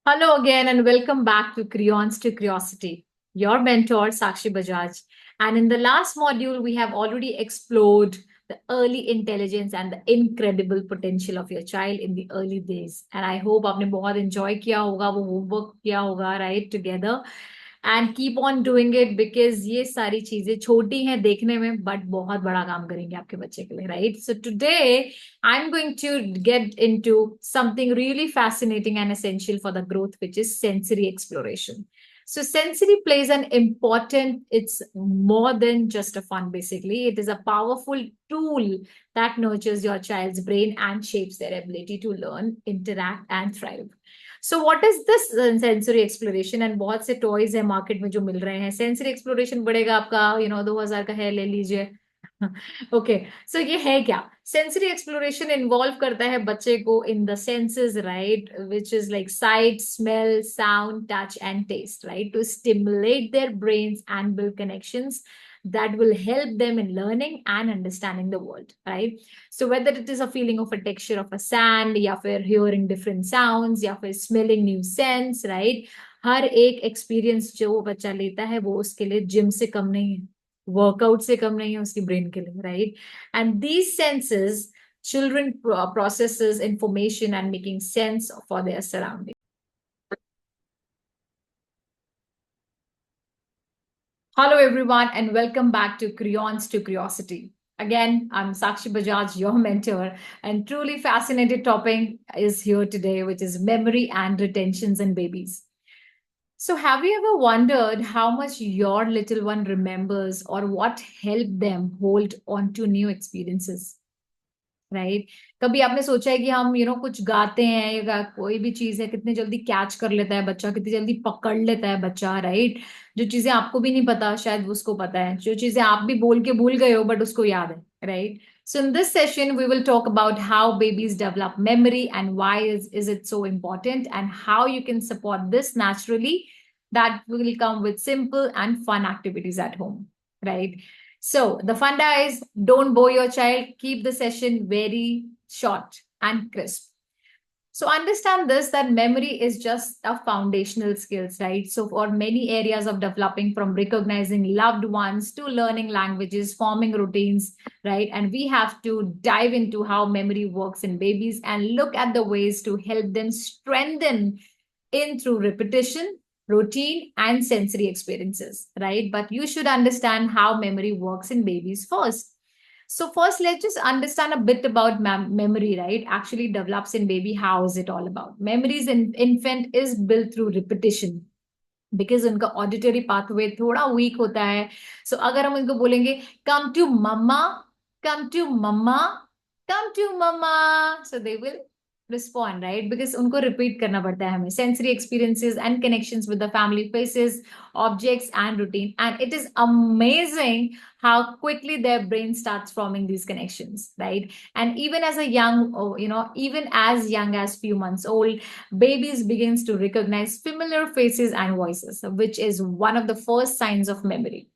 Hello again, and welcome back to Creons to Curiosity. Your mentor, Sakshi Bajaj. And in the last module, we have already explored the early intelligence and the incredible potential of your child in the early days. And I hope आपने बहुत enjoy किया होगा, वो homework किया होगा, right, together. And keep on doing it because ये सारी चीजें छोटी हैं देखने में but बहुत बड़ा काम करेंगे आपके बच्चे के लिए, right? So today I'm going to get into something really fascinating and essential for the growth, which is sensory exploration. So sensory plays an important, it's more than just a fun, basically. It is a powerful tool that nurtures your child's brain and shapes their ability to learn, interact, and thrive. So what is this sensory exploration? And बहुत से toys है market में जो मिल रहे हैं. Sensory exploration बढ़ेगा आपका 2000 का है, ले लीजिए. ओके, सो ये है क्या? सेंसरी एक्सप्लोरेशन इन्वॉल्व करता है बच्चे को in the senses, right, which is like sight, smell, sound, touch and taste, right, to stimulate their brains and build connections that will help them in learning and understanding the world, right? So whether it is a feeling of a texture of a sand, या फिर hearing different sounds, या फिर smelling new scents, right? हर एक experience जो बच्चा लेता है वो उसके लिए जिम से कम नहीं है, वर्कआउट से कम नहीं है उसकी ब्रेन के लिए, right? And these senses, children processes information and making sense for their surroundings. Hello, everyone, and welcome back to Creons to Curiosity. Again, I'm Sakshi Bajaj, your mentor, and truly fascinated topic is here today, which is memory and retentions in babies. So, have you ever wondered how much your little one remembers or what helped them hold on to new experiences? Right? कभी आपने सोचा है कि हम कुछ गाते हैं या कोई भी चीज है, कितने जल्दी कैच कर लेता है बच्चा, कितनी जल्दी पकड़ लेता है बच्चा, राइट? जो चीजें आपको भी नहीं पता शायद उसको पता है, जो चीजें आप भी बोल के भूल गए हो बट उसको याद है, right? So in this session, we will talk about how babies develop memory and why is it so important and how you can support this naturally. That will come with simple and fun activities at home, right? So the funda is don't bore your child, keep the session very short and crisp. So understand this, that memory is just a foundational skills, right? So for many areas of developing, from recognizing loved ones to learning languages, forming routines, right? And we have to dive into how memory works in babies and look at the ways to help them strengthen in through repetition, routine, and sensory experiences, right? But you should understand how memory works in babies first. So first, let's just understand a bit about memory, right? Actually develops in baby. How is it all about? Memories in infant is built through repetition because उनका auditory pathway थोड़ा weak होता है. So अगर हम उनको बोलेंगे come to mama, come to mama, come to mama, so they will respond, right? Because उनको repeat करना पड़ता है हमें. Sensory experiences and connections with the family faces, objects and routine, and it is amazing how quickly their brain starts forming these connections, right? And even as a young, even as young as few months old, babies begins to recognize familiar faces and voices, which is one of the first signs of memory,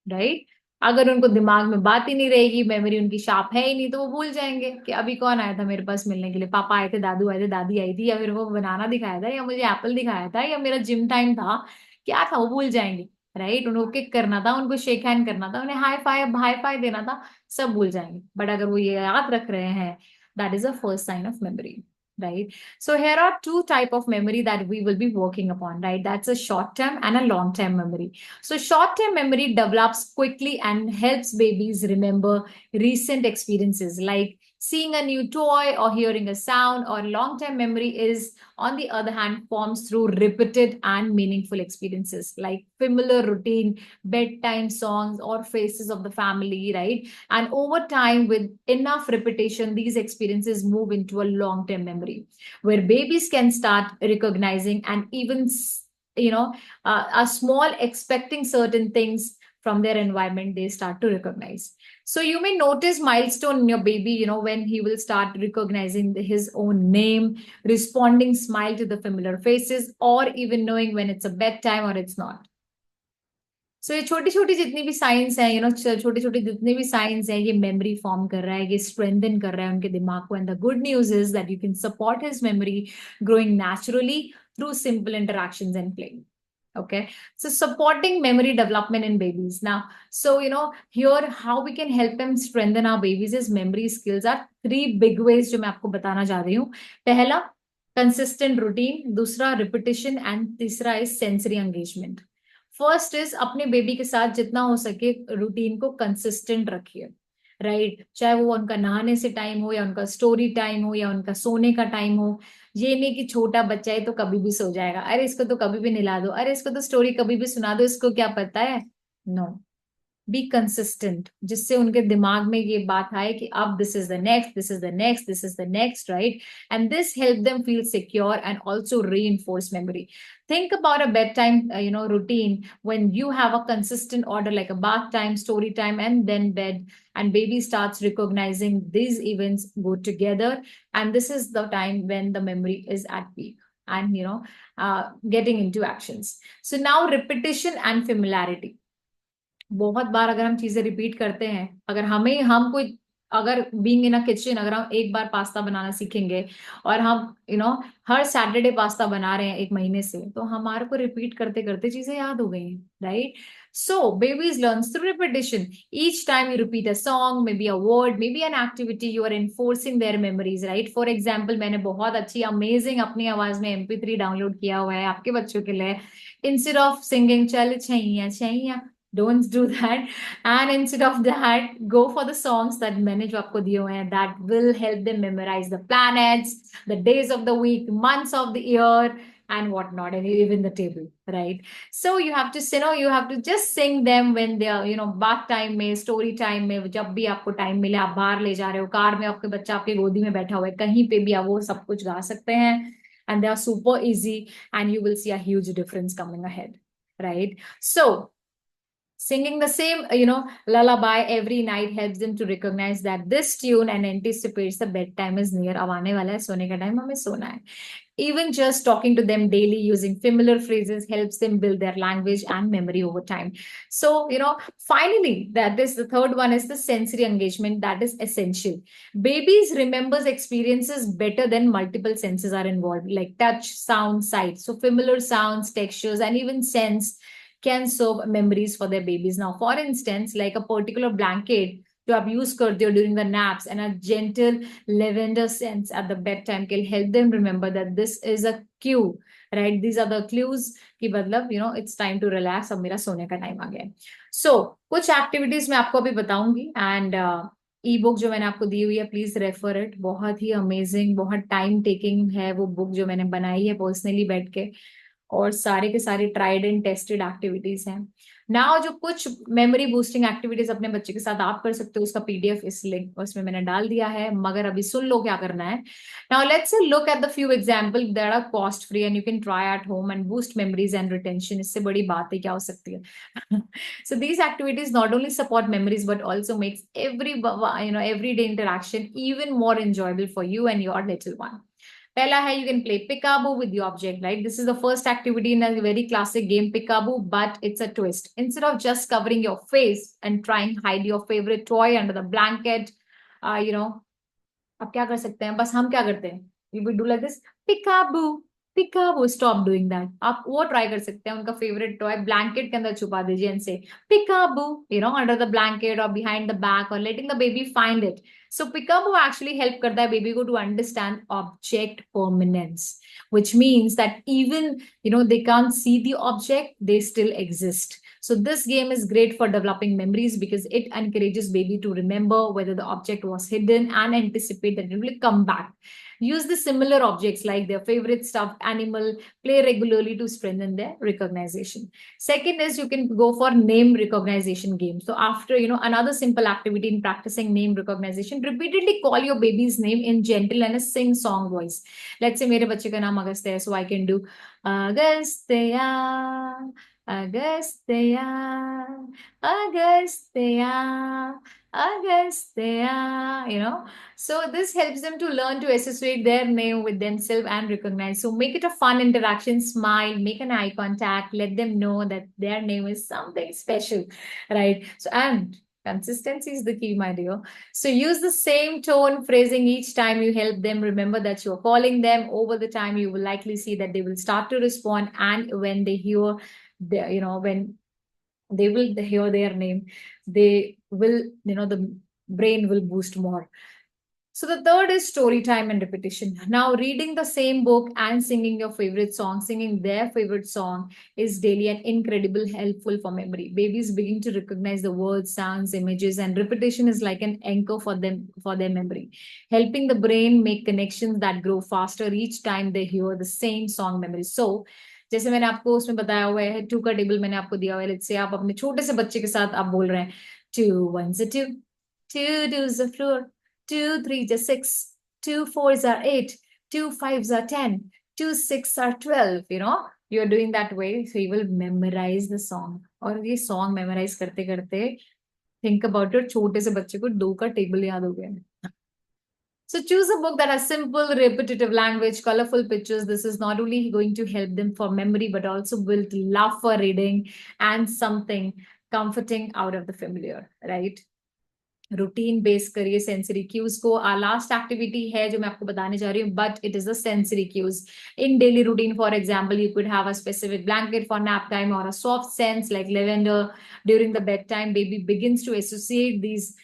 right? अगर उनको दिमाग में बात ही नहीं रहेगी, memory उनकी sharp है ही नहीं, तो वो भूल जाएंगे कि अभी कौन आया था मेरे पास मिलने के लिए, पापा आए थे, दादू आए थे, दादी आई थी, या फिर वो बनाना दिखाया था, या मुझे एप्पल दिखाया था, या मेरा जिम टाइम था, क्या था वो भूल जाएंगे, राइट? उनको किक करना था, उनको शेक हैंड करना था, उन्हें हाई फाई देना था, सब भूल जाएंगे. बट अगर वो ये याद रख रहे हैं, that is a first sign of memory, right? So here are two type of memory that we will be working upon, right? That's a short term and a long term memory. So short term memory develops quickly and helps babies remember recent experiences like seeing a new toy or hearing a sound. Or long term memory is, on the other hand, forms through repeated and meaningful experiences like familiar routine, bedtime songs, or faces of the family, right? And over time, with enough repetition, these experiences move into a long term memory where babies can start recognizing and even, are small, expecting certain things from their environment, they start to recognize. So you may notice milestone in your baby, when he will start recognizing his own name, responding smile to the familiar faces, or even knowing when it's a bedtime or it's not. सो ये छोटी छोटी जितनी भी science है, छोटी छोटी जितने भी साइंस है, ये मेमोरी फॉर्म कर रहा है, ये स्ट्रेंथन कर रहा है उनके दिमाग को. And the good news is that you can support his memory growing naturally through simple interactions and play. Okay, so supporting memory development in babies now. So here how we can help them strengthen our babies is memory skills are three big ways जो मैं आपको बताना चाह रही हूँ. पहला, consistent routine. दूसरा, repetition. And तीसरा is sensory engagement. First is अपने बेबी के साथ जितना हो सके रूटीन को कंसिस्टेंट रखिए. राइट, चाहे वो उनका नहाने से टाइम हो, या उनका स्टोरी टाइम हो, या उनका सोने का टाइम हो. ये नहीं कि छोटा बच्चा है तो कभी भी सो जाएगा, अरे इसको तो कभी भी नहला दो, अरे इसको तो स्टोरी कभी भी सुना दो, इसको क्या पता है. नो, बी कंसिस्टेंट, जिससे उनके दिमाग में ये बात आए कि अब this is the next, this is the next, this is the next, right. And this help them feel secure and also reinforce memory. Think about a bedtime routine. When you have a consistent order like a bath time, story time, and then bed, and baby starts recognizing these events go together, and this is the time when the memory is at peak and getting into actions. So now repetition and familiarity. बहुत बार अगर हम चीजें repeat करते हैं, अगर हम कोई, अगर बीइंग इन अ किचन, अगर हम एक बार पास्ता बनाना सीखेंगे और हम हर सैटरडे पास्ता बना रहे हैं एक महीने से, तो हमारे को रिपीट करते करते चीजें याद हो गई हैं, right. So babies learns through repetition. Each time you repeat a song, may be a word, may be an activity, you are enforcing their memories, right. For example, मैंने बहुत अच्छी अमेजिंग अपनी आवाज में MP3 डाउनलोड किया हुआ है आपके बच्चों के लिए. इंस्टेड ऑफ सिंगिंग चल Chaiyya Chaiyya, don't do that. And instead of that, go for the songs that मैंने जो आपको दिए हुए हैं, that will help them memorize the planets, the days of the week, months of the year, and whatnot, and even the table, right. So you have to you have to just sing them when they are bath time में, story time में, जब भी आपको time मिले. आप बाहर ले जा रहे हो, कार में आपके बच्चा आपके गोदी में बैठा हुआ है, कहीं पे भी आप वो सब कुछ गा सकते हैं. And they are super easy, and you will see a huge difference coming ahead, right. So singing the same, lullaby every night helps them to recognize that this tune and anticipates the bedtime is near. अब आने वाला है, सोने का time, हमें सोना है. Even just talking to them daily using familiar phrases helps them build their language and memory over time. So, finally, that is the third one is the sensory engagement that is essential. Babies remembers experiences better than multiple senses are involved, like touch, sound, sight. So familiar sounds, textures, and even sense can serve memories for their babies. Now, for instance, like a particular blanket जो आप use करते हो during the naps, and a gentle lavender scent at the bedtime can help them remember that this is a cue, right. These are the clues कि मतलब it's time to relax, अब मेरा सोने का टाइम आ गया है. So कुछ activities मैं आपको अभी बताऊंगी, एंड ई बुक जो मैंने आपको दी हुई है, प्लीज रेफर इट. बहुत ही अमेजिंग, बहुत टाइम टेकिंग है वो बुक जो मैंने बनाई है पर्सनली बैठ के, और सारे के सारे ट्राइड एंड टेस्टेड एक्टिविटीज हैं. नाउ जो कुछ मेमोरी बूस्टिंग एक्टिविटीज अपने बच्चे के साथ आप कर सकते हो, उसका PDF इस लिंक उसमें मैंने डाल दिया है, मगर अभी सुन लो क्या करना है. Now let's look at the few example that are cost free and you can try at home and boost memories and retention. इससे बड़ी बात है क्या हो सकती है. So these activities not only support memories but also makes everyday interaction even more enjoyable for you and your little one. पहला है, you can play peekaboo with the object, right? This is the first activity in a very classic game, peekaboo, but it's a twist. Instead of just covering your face and trying hide your favorite toy under the blanket, आप क्या कर सकते हैं, बस हम क्या करते हैं, we would do like this, peekaboo, peekaboo. Stop doing that. आप वो ट्राई कर सकते हैं, उनका फेवरेट टॉय ब्लैंकेट के अंदर छुपा दीजिए and say peekaboo, under the blanket or behind the back, or letting the baby find it. So peekaboo actually help करता है बेबी को to understand object permanence, which means that even they can't see the object, they still exist. So this game is great for developing memories because it encourages baby to remember whether the object was hidden and anticipate that it will come back. Use the similar objects like their favorite stuffed animal, play regularly to strengthen their recognition. Second is you can go for name recognition games. So after, another simple activity in practicing name recognition, repeatedly call your baby's name in gentle and a sing-song voice. Let's say मेरे बच्चे का नाम अगस्त्य है, so I can do Agastya, Agastya, Agastya, Agastya, So this helps them to learn to associate their name with themselves and recognize. So make it a fun interaction, smile, make an eye contact, let them know that their name is something special, right? So, and consistency is the key, my dear. So use the same tone, phrasing each time you help them. Remember that you're calling them. Over the time, you will likely see that they will start to respond. And when they hear when they will hear their name, they will, the brain will boost more. So the third is story time and repetition. Now, reading the same book and singing your favorite song, singing their favorite song is daily and incredible helpful for memory. Babies begin to recognize the words, sounds, images, and repetition is like an anchor for them for their memory, helping the brain make connections that grow faster each time they hear the same song memory. So, जैसे मैंने आपको उसमें बताया हुआ है, to का table मैंने आपको दिया हुआ है, लेट्स से आप अपने छोटे से बच्चे के साथ आप बोल रहे हैं, 2 1s are 2, 2 2s are 4, 2 3s are 6, 2 4s are 8, 2 5s are 10, 2 6 are 12. You're doing that way, so you will memorize the song. और ये song memorize करते करते think about it, छोटे से बच्चे को 2 का टेबल याद हो गया. So choose a book that has simple, repetitive language, colorful pictures. This is not only going to help them for memory, but also build love for reading and something comforting out of the familiar, right? Routine base करिए sensory cues को. Last activity है जो मैं आपको बताने जा रही हूँ, but it is the sensory cues in daily routine. For example, you could have a specific blanket for nap time और a soft scent like lavender during the bed time. Baby begins to associate these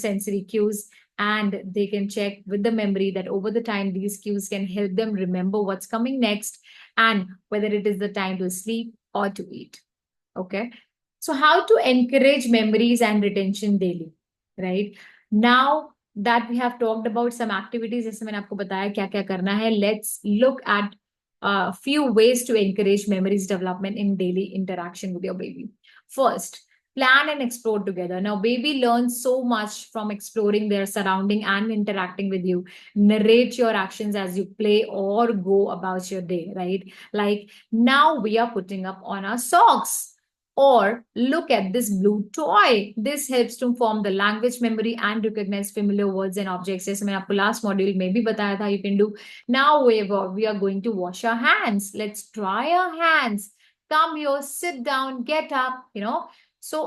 sensory cues, and they can check with the memory that over the time these cues can help them remember what's coming next and whether it is the time to sleep or to eat. Okay, so how to encourage memories and retention daily, right? Now that we have talked about some activities, जैसे मैंने आपको बताया क्या क्या करना है, let's look at a few ways to encourage memories development in daily interaction with your baby. First, plan and explore together. Now, baby learns so much from exploring their surrounding and interacting with you. Narrate your actions as you play or go about your day, right? Like, now we are putting up on our socks. Or look at this blue toy. This helps to form the language memory and recognize familiar words and objects. जैसे मैंने आपको last module में भी बताया था, you can do. Now we are going to wash our hands. Let's dry our hands. Come here, sit down, get up, So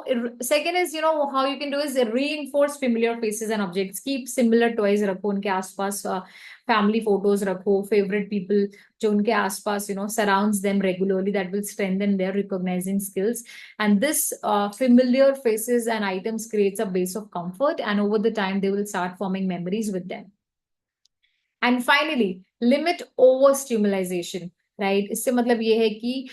second is, how you can do is reinforce familiar faces and objects. Keep similar toys रखो उनके आसपास, family photos रखो, favorite people जो उनके आसपास, surrounds them regularly. That will strengthen their recognizing skills. And this familiar faces and items creates a base of comfort, and over the time they will start forming memories with them. And finally, limit overstimulation. Right, इससे मतलब ये है कि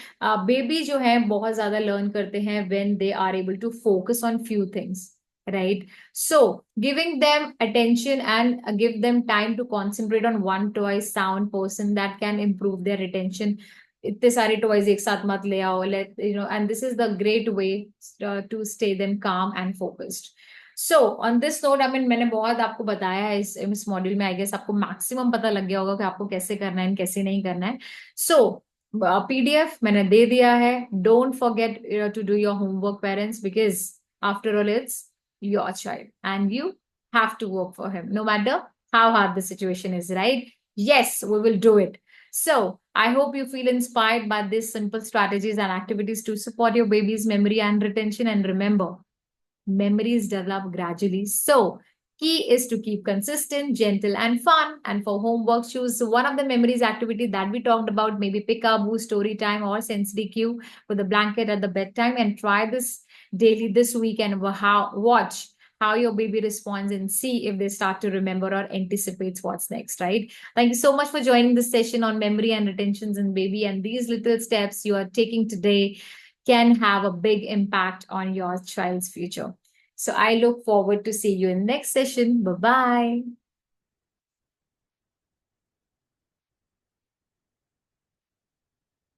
baby जो है बहुत ज्यादा learn करते हैं when they are able to focus on few things, right? So giving them attention and give them time to concentrate on one toy, sound, person, that can improve their retention. इतने सारे toys एक साथ मत ले आओ, let and this is the great way to stay them calm and focused. So on this note, I mean, मैंने बहुत आपको बताया है इस मॉड्यूल में. आई गेस आपको मैक्सिमम पता लग गया होगा कि आपको कैसे करना है, कैसे नहीं करना है. सो पीडीएफ मैंने दे दिया है. Don't forget to do your homework parents, because after all it's your child and you have to work for him no matter how hard the situation is, right? Yes, we will do it. So I hope you feel inspired by these simple strategies and activities to support your baby's memory and retention. And remember, memories develop gradually, so key is to keep consistent, gentle and fun. And for homework, choose one of the memories activity that we talked about, maybe Peekaboo, story time or sensory cue with a blanket at the bedtime, and try this daily this week and watch how your baby responds and see if they start to remember or anticipates what's next, right? Thank you so much for joining this session on memory and retentions in baby. And these little steps you are taking today can have a big impact on your child's future. So I look forward to see you in the next session. Bye-bye.